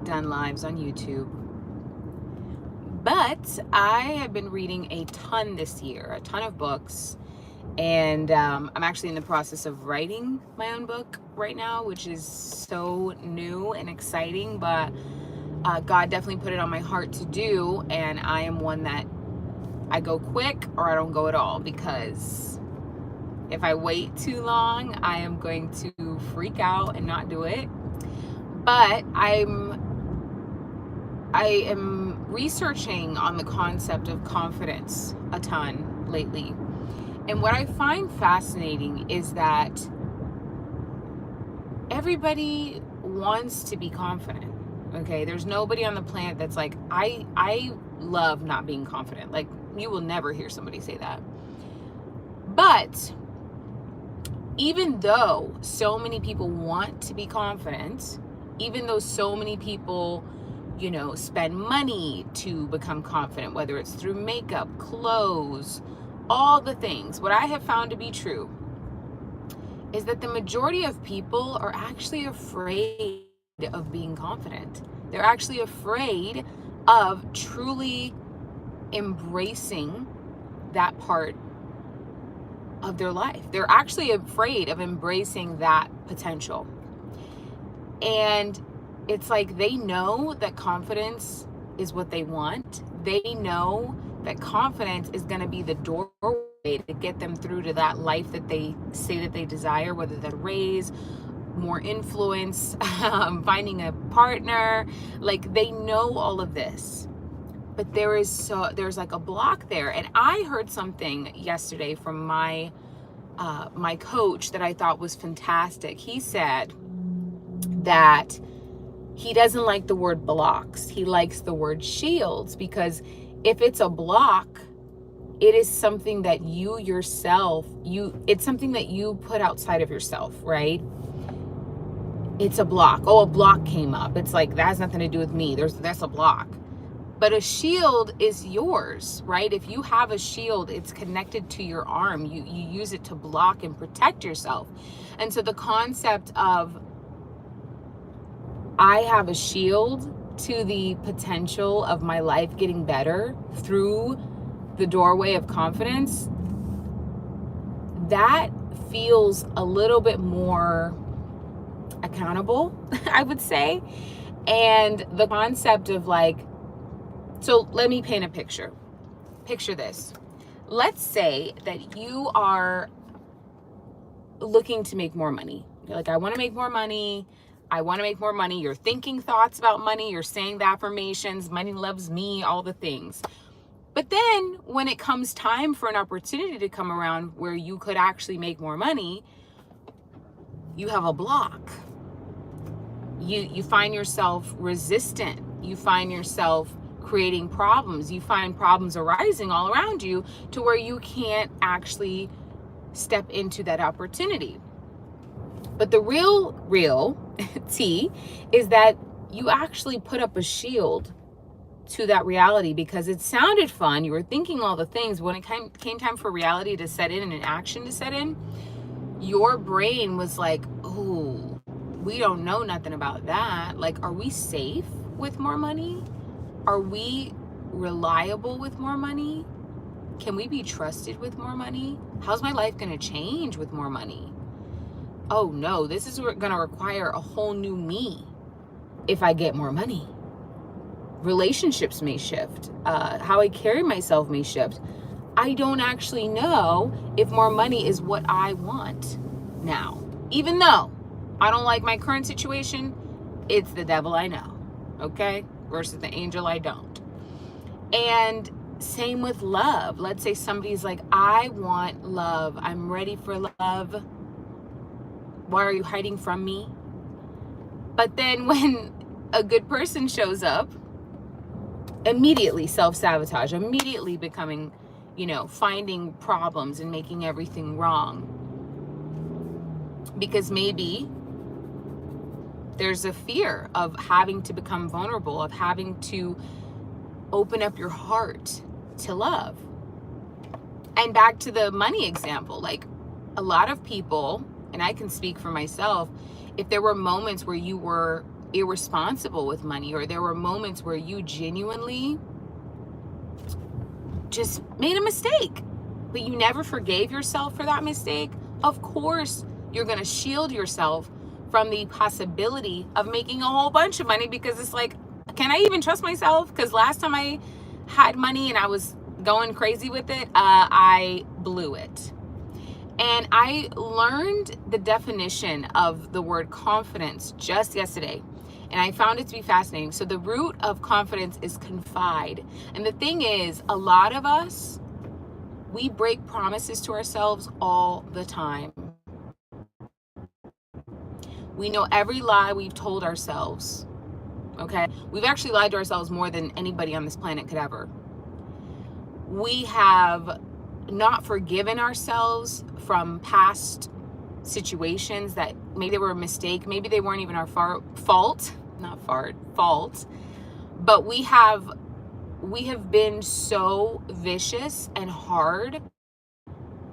done lives on YouTube. But I have been reading a ton this year, a ton of books. And I'm actually in the process of writing my own book right now, which is so new and exciting. But God definitely put it on my heart to do. And I am one that I go quick or I don't go at all, because if I wait too long, I am going to freak out and not do it. But I am researching on the concept of confidence a ton lately. And what I find fascinating is that everybody wants to be confident. Okay, there's nobody on the planet that's like, I love not being confident. Like, you will never hear somebody say that. But even though so many people want to be confident, even though so many people, spend money to become confident, whether it's through makeup, clothes, all the things, what I have found to be true is that the majority of people are actually afraid of being confident. They're actually afraid of truly embracing that part of their life. They're actually afraid of embracing that potential. And it's like they know that confidence is what they want. They know that confidence is going to be the doorway to get them through to that life that they say that they desire, whether that's a raise, more influence, finding a partner. Like, they know all of this. But there's like a block there. And I heard something yesterday from my coach that I thought was fantastic. He said that he doesn't like the word blocks. He likes the word shields, because if it's a block, it is something that you yourself, it's something that you put outside of yourself, right? It's a block. Oh, a block came up. It's like, that has nothing to do with me. That's a block. But a shield is yours, right? If you have a shield, it's connected to your arm. You use it to block and protect yourself. And so the concept of, I have a shield to the potential of my life getting better through the doorway of confidence, that feels a little bit more accountable, I would say. And the concept of like, so let me paint a picture. Picture this. Let's say that you are looking to make more money. You're like, I want to make more money. I want to make more money. You're thinking thoughts about money. You're saying the affirmations, money loves me, all the things. But then when it comes time for an opportunity to come around where you could actually make more money, you have a block. You find yourself resistant. You find yourself creating problems. You find problems arising all around you to where you can't actually step into that opportunity. But the real tea is that you actually put up a shield to that reality, because it sounded fun. You were thinking all the things. When it came time for reality to set in and an action to set in, your brain was like, oh, we don't know nothing about that. Like, are we safe with more money? Are we reliable with more money? Can we be trusted with more money? How's my life going to change with more money? Oh no, this is going to require a whole new me if I get more money. Relationships may shift. How I carry myself may shift. I don't actually know if more money is what I want now. Even though I don't like my current situation, it's the devil I know, okay? Versus the angel I don't. And same with love. Let's say somebody's like, I want love. I'm ready for love. Why are you hiding from me? But then when a good person shows up, immediately self-sabotage, immediately becoming, finding problems and making everything wrong. Because maybe there's a fear of having to become vulnerable, of having to open up your heart to love. And back to the money example, like a lot of people, and I can speak for myself, if there were moments where you were irresponsible with money, or there were moments where you genuinely just made a mistake, but you never forgave yourself for that mistake, of course you're going to shield yourself from the possibility of making a whole bunch of money, because it's like, can I even trust myself? Because last time I had money and I was going crazy with it, I blew it. And I learned the definition of the word confidence just yesterday, and I found it to be fascinating. So the root of confidence is confide. And the thing is, a lot of us, we break promises to ourselves all the time. We know every lie we've told ourselves, okay? We've actually lied to ourselves more than anybody on this planet could ever. We have not forgiven ourselves from past situations that maybe they were a mistake, maybe they weren't even our fault, but we have been so vicious and hard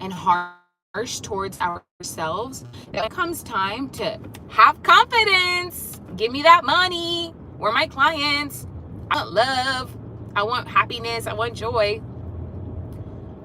and harsh towards ourselves that when it comes time to have confidence, give me that money, we're my clients, I want love, I want happiness, I want joy,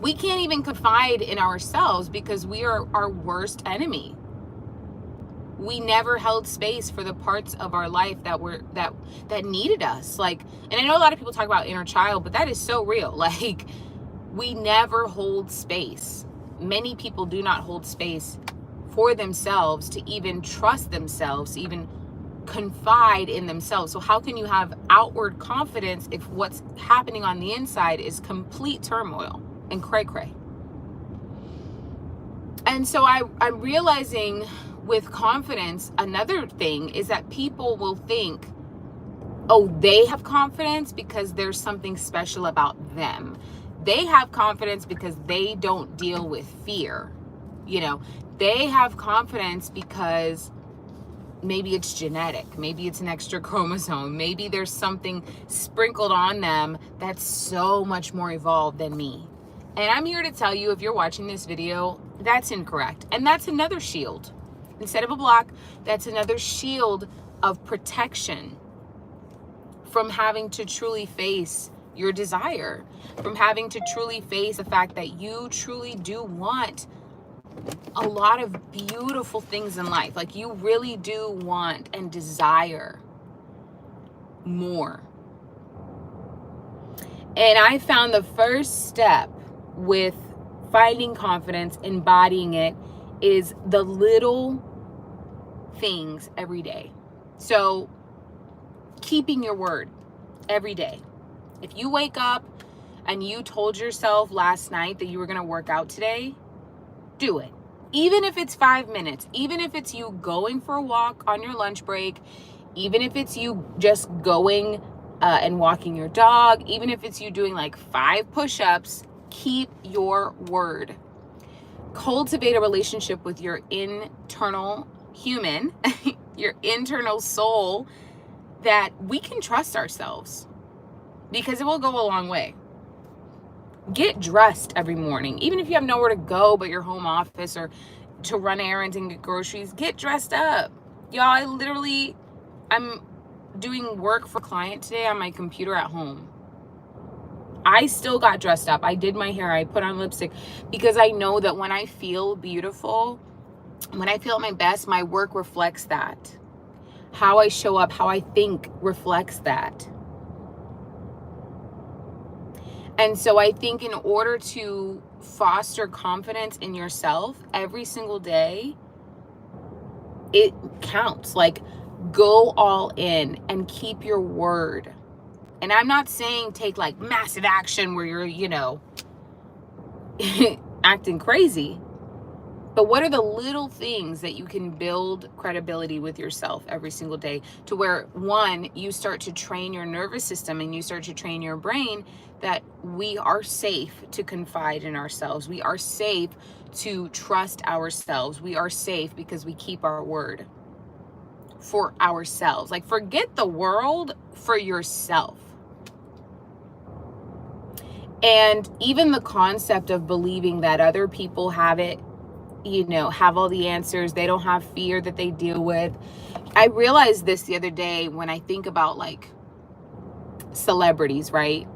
we can't even confide in ourselves because we are our worst enemy. We never held space for the parts of our life that needed us. Like, and I know a lot of people talk about inner child, but that is so real. Like, we never hold space. Many people do not hold space for themselves to even trust themselves, to even confide in themselves. So how can you have outward confidence if what's happening on the inside is complete turmoil and cray-cray? And so I'm realizing with confidence, another thing is that people will think, oh, they have confidence because there's something special about them. They have confidence because they don't deal with fear. You know, they have confidence because maybe it's genetic, maybe it's an extra chromosome, maybe there's something sprinkled on them that's so much more evolved than me. And I'm here to tell you, if you're watching this video, that's incorrect. And that's another shield. Instead of a block, that's another shield of protection from having to truly face your desire, from having to truly face the fact that you truly do want a lot of beautiful things in life. Like, you really do want and desire more. And I found the first step with finding confidence, embodying it, is the little things every day. So keeping your word every day. If you wake up and you told yourself last night that you were going to work out today, do it. Even if it's 5 minutes, even if it's you going for a walk on your lunch break, even if it's you just going and walking your dog, even if it's you doing like 5 push-ups, keep your word. Cultivate a relationship with your internal human, your internal soul, that we can trust ourselves, because it will go a long way. Get dressed every morning, even if you have nowhere to go but your home office, or to run errands and get groceries. Get dressed up. Y'all, I'm doing work for a client today on my computer at home. I still got dressed up. I did my hair. I put on lipstick, because I know that when I feel beautiful, when I feel at my best, my work reflects that. How I show up, how I think reflects that. And so I think in order to foster confidence in yourself every single day, it counts. Like, go all in and keep your word. And I'm not saying take like massive action where you're, acting crazy. But what are the little things that you can build credibility with yourself every single day, to where, one, you start to train your nervous system and you start to train your brain that we are safe to confide in ourselves. We are safe to trust ourselves. We are safe because we keep our word for ourselves. Like, forget the world, for yourself. And even the concept of believing that other people have it, have all the answers, they don't have fear that they deal with. I realized this the other day when I think about like celebrities, right?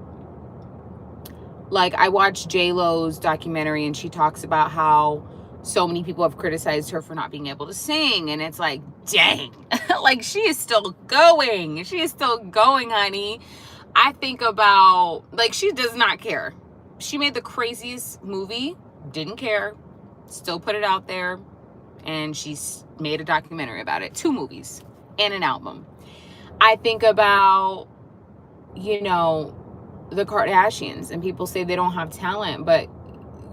Like I watched J-Lo's documentary and she talks about how so many people have criticized her for not being able to sing. And it's like, dang, like she is still going. She is still going, honey. I think about, like, she does not care. She made the craziest movie, didn't care, still put it out there. And she's made a documentary about it, 2 movies and an album. I think about, you know, the Kardashians, and people say they don't have talent, but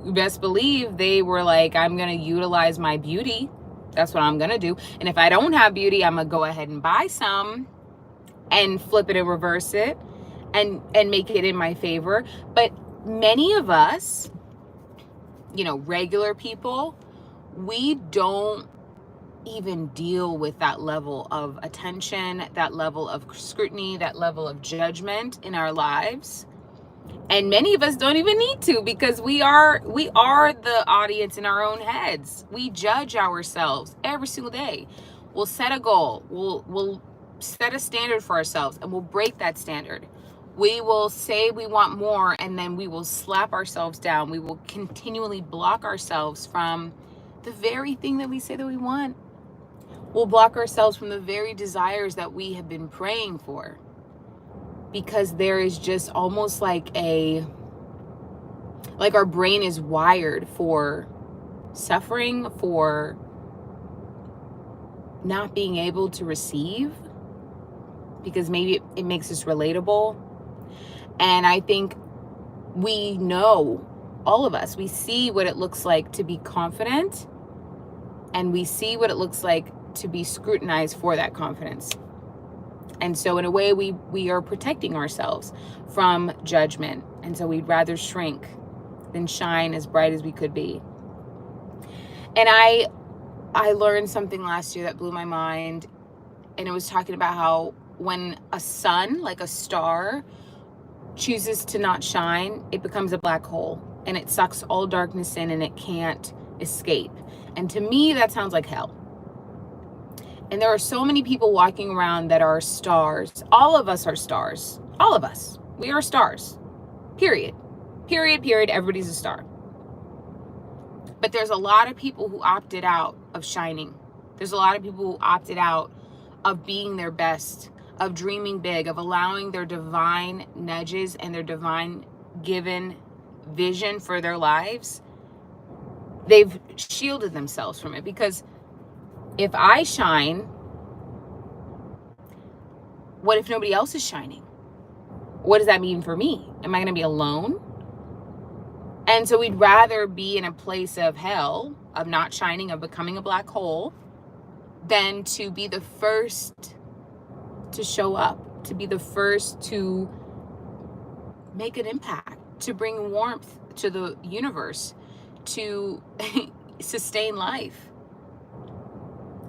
you best believe they were like, I'm going to utilize my beauty. That's what I'm going to do. And if I don't have beauty, I'm going to go ahead and buy some and flip it and reverse it and make it in my favor. But many of us, you know, regular people, we don't even deal with that level of attention, that level of scrutiny, that level of judgment in our lives. And many of us don't even need to, because we are the audience in our own heads. We judge ourselves every single day. We'll set a goal. We'll set a standard for ourselves, and we'll break that standard. We will say we want more, and then we will slap ourselves down. We will continually block ourselves from the very thing that we say that we want. We'll block ourselves from the very desires that we have been praying for, because there is just almost like our brain is wired for suffering, for not being able to receive, because maybe it makes us relatable. And I think we know, all of us, we see what it looks like to be confident, and we see what it looks like to be scrutinized for that confidence. And so in a way, we are protecting ourselves from judgment. And so we'd rather shrink than shine as bright as we could be. And I learned something last year that blew my mind. And it was talking about how when a sun, like a star, chooses to not shine, it becomes a black hole. And it sucks all darkness in, and it can't escape. And to me, that sounds like hell. And there are so many people walking around that are stars. All of us are stars. All of us. We are stars. Period. Period, period. Everybody's a star. But there's a lot of people who opted out of shining. There's a lot of people who opted out of being their best, of dreaming big, of allowing their divine nudges and their divine given vision for their lives. They've shielded themselves from it, because if I shine, what if nobody else is shining? What does that mean for me? Am I going to be alone? And so we'd rather be in a place of hell, of not shining, of becoming a black hole, than to be the first to show up, to be the first to make an impact, to bring warmth to the universe, to sustain life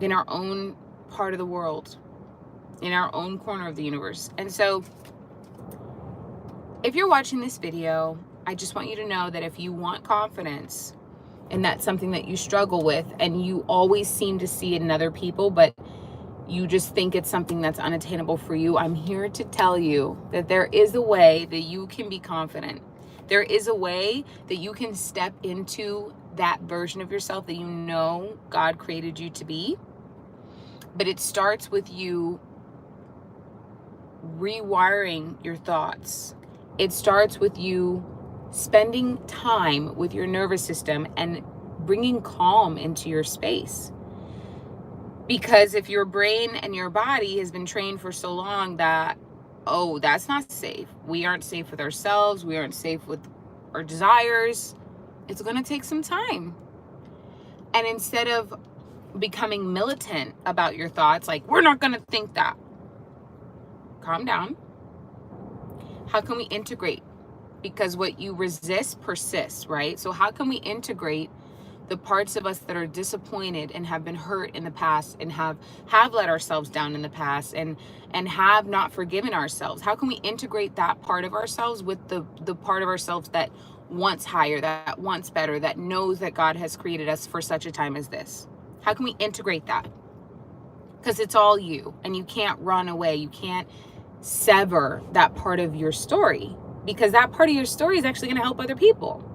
in our own part of the world, in our own corner of the universe. And so if you're watching this video, I just want you to know that if you want confidence, and that's something that you struggle with, and you always seem to see it in other people, but you just think it's something that's unattainable for you, I'm here to tell you that there is a way that you can be confident. There is a way that you can step into that version of yourself that you know God created you to be. But it starts with you rewiring your thoughts. It starts with you spending time with your nervous system and bringing calm into your space. Because if your brain and your body has been trained for so long that, oh, that's not safe, we aren't safe with ourselves, we aren't safe with our desires, it's going to take some time. And instead of becoming militant about your thoughts, like, we're not going to think that, calm down. How can we integrate? Because what you resist persists, right? So how can we integrate the parts of us that are disappointed and have been hurt in the past, and have let ourselves down in the past, and have not forgiven ourselves? How can we integrate that part of ourselves with the part of ourselves that wants higher, that wants better, that knows that God has created us for such a time as this? How can we integrate that? because it's all you, and you can't run away. You can't sever that part of your story, because that part of your story is actually going to help other people.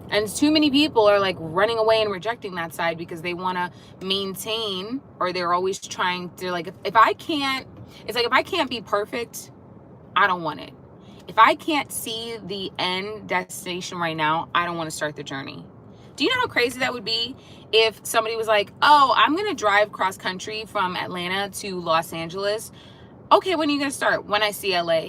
And too many people are like running away and rejecting that side because they want to maintain, or they're always trying to, like, if I can't, it's like, if I can't be perfect, I don't want it. If I can't see the end destination right now, I don't want to start the journey. Do you know how crazy that would be if somebody was like, oh, I'm going to drive cross country from Atlanta to Los Angeles. Okay, when are you going to start? When I see LA.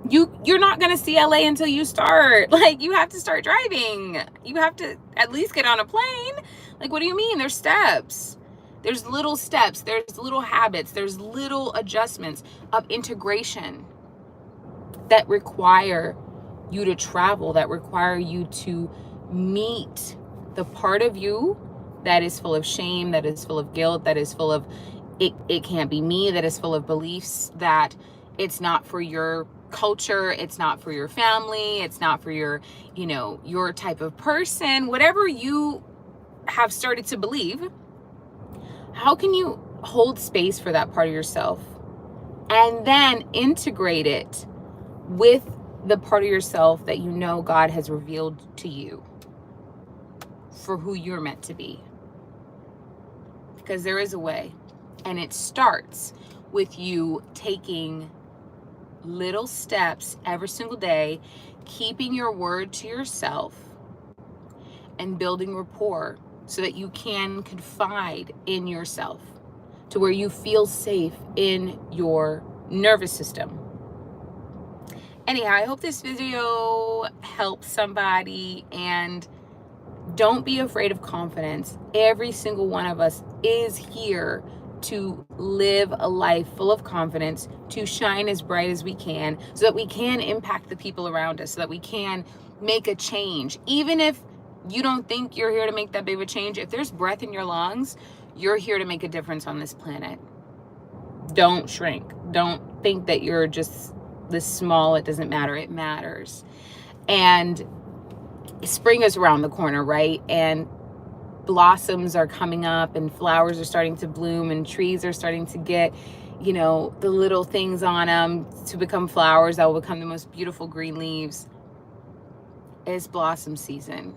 You're not going to see LA until you start. Like, you have to start driving. You have to at least get on a plane. Like, what do you mean? There's steps. There's little steps. There's little habits. There's little adjustments of integration that require you to travel, that require you to meet the part of you that is full of shame, that is full of guilt, that is full of, it can't be me, that is full of beliefs that it's not for your culture, it's not for your family, it's not for your, you know, your type of person, whatever you have started to believe. How can you hold space for that part of yourself and then integrate it with the part of yourself that you know God has revealed to you for who you're meant to be? Because there is a way, and it starts with you taking little steps every single day, keeping your word to yourself, and building rapport so that you can confide in yourself to where you feel safe in your nervous system. Anyhow, I hope this video helps somebody, and don't be afraid of confidence. Every single one of us is here to live a life full of confidence, to shine as bright as we can, so that we can impact the people around us, so that we can make a change. Even if you don't think you're here to make that big of a change, if there's breath in your lungs, you're here to make a difference on this planet. Don't shrink. Don't think that you're just this small, it doesn't matter. It matters. And spring is around the corner, right? And blossoms are coming up, and flowers are starting to bloom, and trees are starting to get, you know, the little things on them to become flowers that will become the most beautiful green leaves. It's blossom season.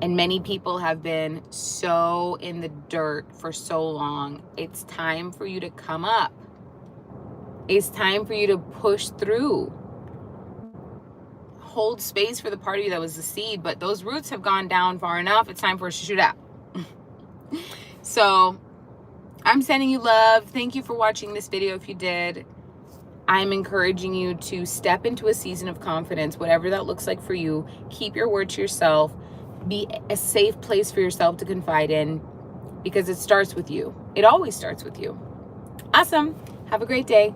And many people have been so in the dirt for so long. It's time for you to come up. It's time for you to push through. Hold space for the part of you that was the seed, but those roots have gone down far enough. It's time for us to shoot out. So I'm sending you love. Thank you for watching this video. If you did, I'm encouraging you to step into a season of confidence, whatever that looks like for you. Keep your word to yourself. Be a safe place for yourself to confide in, because it starts with you. It always starts with you. Awesome. Have a great day.